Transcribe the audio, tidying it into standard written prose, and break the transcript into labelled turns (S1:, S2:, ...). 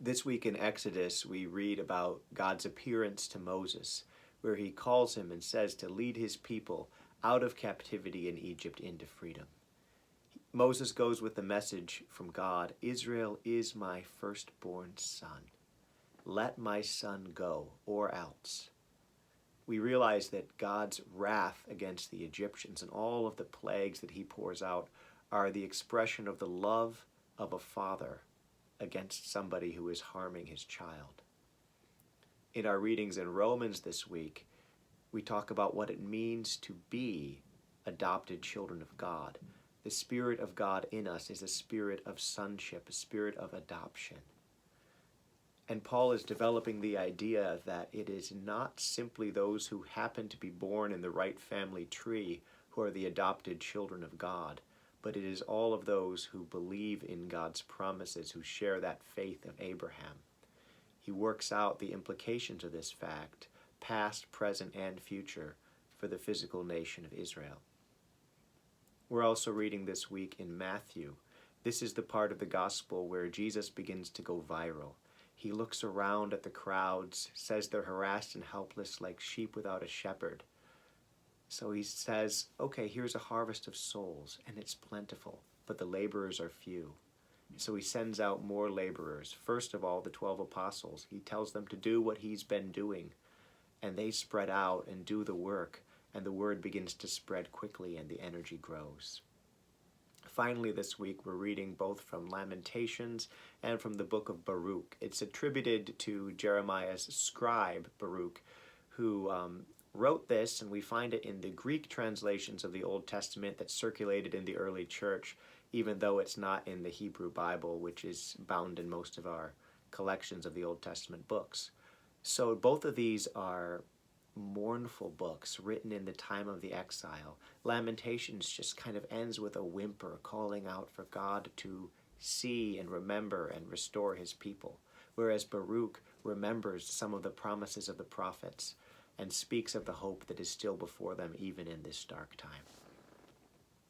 S1: This week in Exodus, we read about God's appearance to Moses, where he calls him and says to lead his people out of captivity in Egypt into freedom. Moses goes with the message from God, Israel is my firstborn son. Let my son go, or else. We realize that God's wrath against the Egyptians and all of the plagues that he pours out are the expression of the love of a father against somebody who is harming his child. In our readings in Romans this week, we talk about what it means to be adopted children of God. The Spirit of God in us is a spirit of sonship, a spirit of adoption. And Paul is developing the idea that it is not simply those who happen to be born in the right family tree who are the adopted children of God, but it is all of those who believe in God's promises, who share that faith of Abraham. He works out the implications of this fact, past, present, and future, for the physical nation of Israel. We're also reading this week in Matthew. This is the part of the gospel where Jesus begins to go viral. He looks around at the crowds, says they're harassed and helpless like sheep without a shepherd. So he says, okay, here's a harvest of souls, and it's plentiful, but the laborers are few. So he sends out more laborers. First of all, the 12 apostles. He tells them to do what he's been doing, and they spread out and do the work, and the word begins to spread quickly, and the energy grows. Finally, this week, we're reading both from Lamentations and from the book of Baruch. It's attributed to Jeremiah's scribe, Baruch, who wrote this, and we find it in the Greek translations of the Old Testament that circulated in the early church, even though it's not in the Hebrew Bible, which is bound in most of our collections of the Old Testament books. So both of these are mournful books written in the time of the exile. Lamentations just kind of ends with a whimper calling out for God to see and remember and restore his people, whereas Baruch remembers some of the promises of the prophets and speaks of the hope that is still before them even in this dark time.